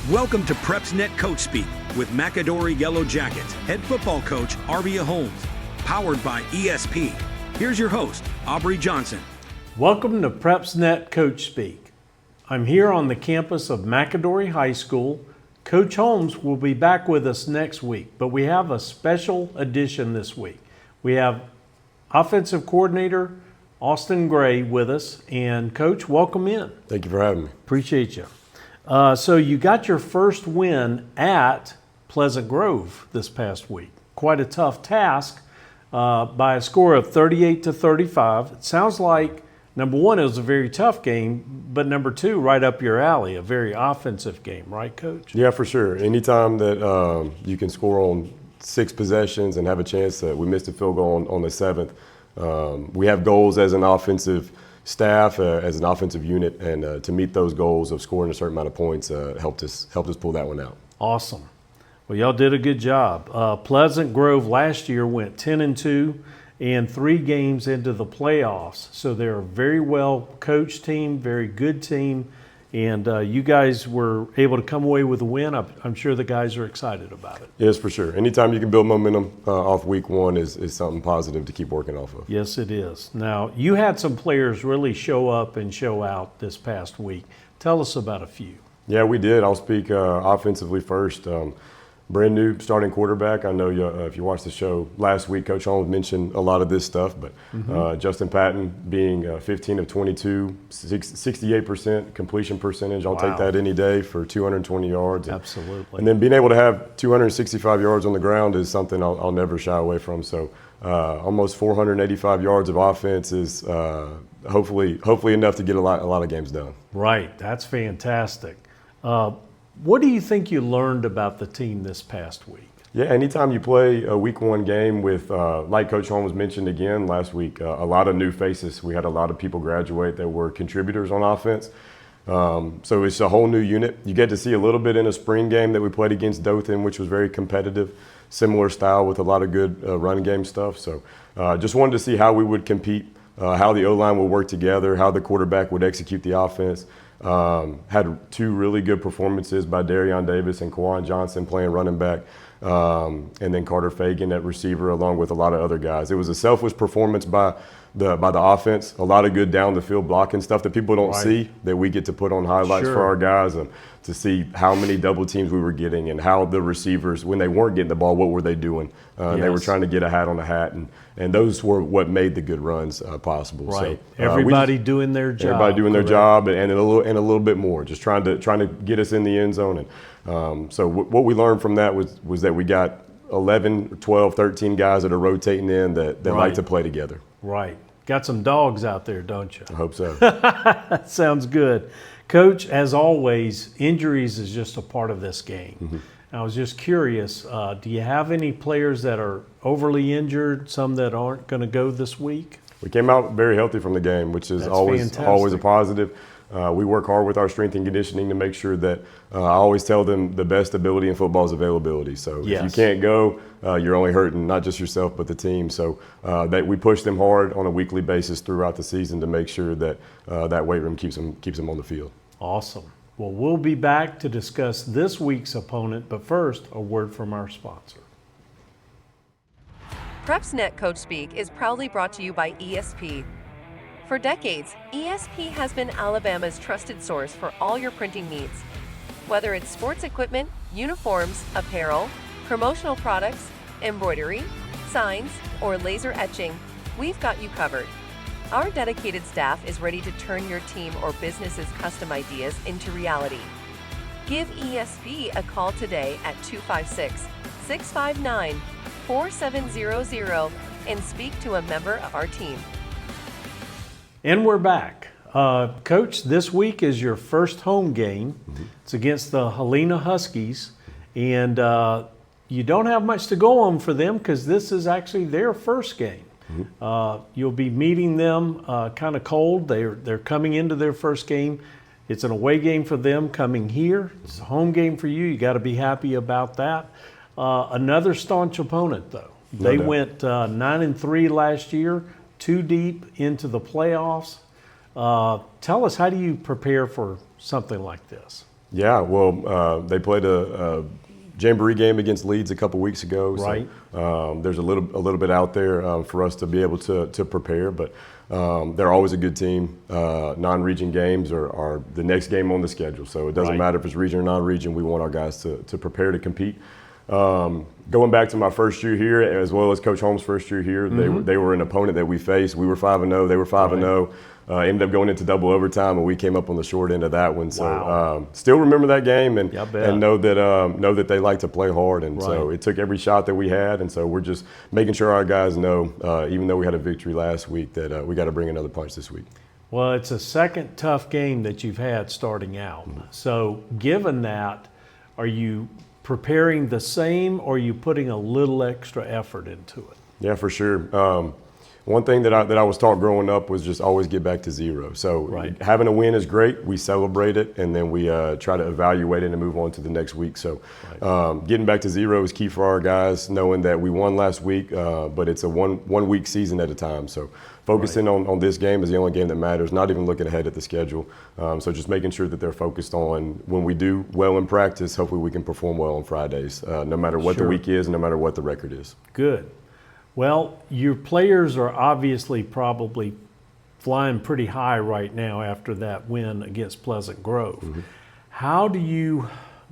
Welcome to PrepsNet Coach Speak with McAdory Yellow Jackets, head football coach Arvia Holmes, powered by ESP. Here's your host, Aubrey Johnson. Welcome to PrepsNet Coach Speak. I'm here on the campus of McAdory High School. Coach Holmes will be back with us next week, but we have a special edition this week. We have offensive coordinator Austin Gray with us, and Coach, welcome in. Thank you for having me. Appreciate you. So you got your first win at Pleasant Grove this past week. Quite a tough task by a score of 38-35. It sounds like, number one, it was a very tough game, but number two, right up your alley, a very offensive game, right, Coach? Yeah, for sure. Anytime that you can score on 6 possessions and have a chance we missed a field goal on the 7th. We have goals as an offensive staff, as an offensive unit, and to meet those goals of scoring a certain amount of points helped us pull that one out. Awesome. Well, y'all did a good job. Pleasant Grove last year went 10-2 and 3 games into the playoffs. So they're a very well coached team, very good team, and you guys were able to come away with a win. I'm sure the guys are excited about it. Yes, for sure. Anytime you can build momentum off week one is something positive to keep working off of. Yes, it is. Now, you had some players really show up and show out this past week. Tell us about a few. Yeah, we did. I'll speak offensively first. Brand new starting quarterback. I know if you watched the show last week, Coach Holmes mentioned a lot of this stuff, but Justin Patton being 15 of 22, 68% completion percentage. I'll take that any day for 220 yards. Absolutely. And then being able to have 265 yards on the ground is something I'll never shy away from. So almost 485 yards of offense is hopefully enough to get a lot of games done. Right. That's fantastic. What do you think you learned about the team this past week? Yeah, anytime you play a week one game with, like Coach Holmes mentioned again last week, a lot of new faces. We had a lot of people graduate that were contributors on offense. So it's a whole new unit. You get to see a little bit in a spring game that we played against Dothan, which was very competitive, similar style with a lot of good run game stuff. So just wanted to see how we would compete, how the O-line would work together, how the quarterback would execute the offense. Had 2 really good performances by Darion Davis and Kwan Johnson playing running back, and then Carter Fagan at receiver, along with a lot of other guys. It was a selfless performance by the offense. A lot of good down the field blocking stuff that people don't see, that we get to put on highlights for our guys, and to see how many double teams we were getting and how the receivers, when they weren't getting the ball, what were they doing? They were trying to get a hat on a hat, and those were what made the good runs possible. Right. So, everybody doing their job. Everybody doing their job, and a little bit more, just trying to get us in the end zone. And so what we learned from that was that we got 11, 12, 13 guys that are rotating in that like to play together. Right. Got some dogs out there, don't you? I hope so. That sounds good. Coach, as always, injuries is just a part of this game. Mm-hmm. I was just curious, do you have any players that are overly injured, some that aren't going to go this week? We came out very healthy from the game, which is always a positive. We work hard with our strength and conditioning to make sure that I always tell them the best ability in football is availability. So if you can't go, you're only hurting not just yourself but the team. So that we push them hard on a weekly basis throughout the season to make sure that that weight room keeps them on the field. Awesome. Well, we'll be back to discuss this week's opponent, but first, a word from our sponsor. PrepsNet Coach Speak is proudly brought to you by ESP. For decades, ESP has been Alabama's trusted source for all your printing needs. Whether it's sports equipment, uniforms, apparel, promotional products, embroidery, signs, or laser etching, we've got you covered. Our dedicated staff is ready to turn your team or business's custom ideas into reality. Give ESP a call today at 256-659-4700 and speak to a member of our team. And we're back. Coach, this week is your first home game. Mm-hmm. It's against the Helena Huskies, and you don't have much to go on for them because this is actually their first game. Mm-hmm. You'll be meeting them kind of cold. They're coming into their first game. It's an away game for them coming here. It's a home game for you. You got to be happy about that. Another staunch opponent, though. They went 9-3 last year, 2 deep into the playoffs. Tell us, how do you prepare for something like this? Yeah, well, they played a jamboree game against Leeds a couple weeks ago. Right. So there's a little bit out there for us to be able to prepare, but they're always a good team. Non-region games are the next game on the schedule, so it doesn't Right. matter if it's region or non-region. We want our guys to prepare to compete. Going back to my first year here, as well as Coach Holmes' first year here, they were an opponent that we faced. We were 5-0, they were 5-0. Ended up going into double overtime, and we came up on the short end of that one. So Wow. still remember that game, and Yeah, I bet. know that they like to play hard, and so Right. it took every shot that we had, and so we're just making sure our guys know, even though we had a victory last week, that we got to bring another punch this week. Well, it's a second tough game that you've had starting out. So given that, are you preparing the same, or are you putting a little extra effort into it? Yeah, for sure. One thing that I was taught growing up was just always get back to zero. So Right. having a win is great. We celebrate it, and then we try to evaluate it and move on to the next week. So getting back to zero is key for our guys, knowing that we won last week, but it's a one week season at a time. So focusing on this game is the only game that matters, not even looking ahead at the schedule. So just making sure that they're focused on when we do well in practice, hopefully we can perform well on Fridays, no matter what the Sure. week is and no matter what the record is. Good. Well, your players are obviously probably flying pretty high right now after that win against Pleasant Grove. How do you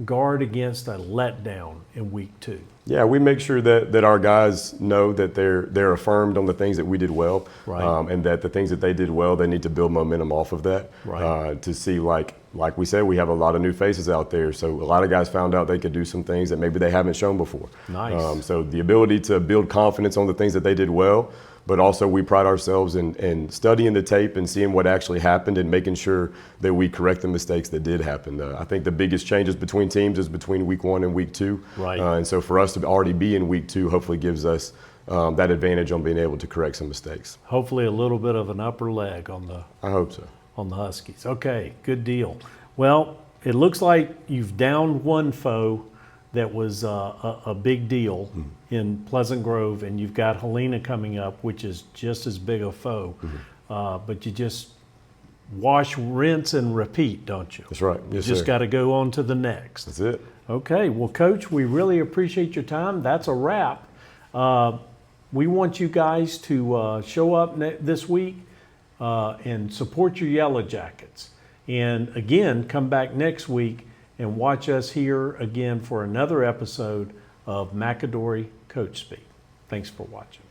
guard against a letdown in week 2? Yeah, we make sure that our guys know that they're affirmed on the things that we did well, Right. and that the things that they did well, they need to build momentum off of that. Right. To see, like we said, we have a lot of new faces out there, so a lot of guys found out they could do some things that maybe they haven't shown before. Nice. So the ability to build confidence on the things that they did well, but also we pride ourselves in studying the tape and seeing what actually happened and making sure that we correct the mistakes that did happen. I think the biggest changes between teams is between week 1 and week 2. Right. And so for us to already be in week 2 hopefully gives us that advantage on being able to correct some mistakes. Hopefully a little bit of an upper leg on the I hope so. Huskies. Okay, good deal. Well, it looks like you've downed one foe that was a big deal in Pleasant Grove, and you've got Helena coming up, which is just as big a foe. But you just wash, rinse, and repeat, don't you? That's right. Yes, You just sir. got to go on to the next. That's it. Okay, well, Coach, we really appreciate your time. That's a wrap. We want you guys to show up this week and support your Yellow Jackets. And again, come back next week and watch us here again for another episode of McAdory Coach Speak. Thanks for watching.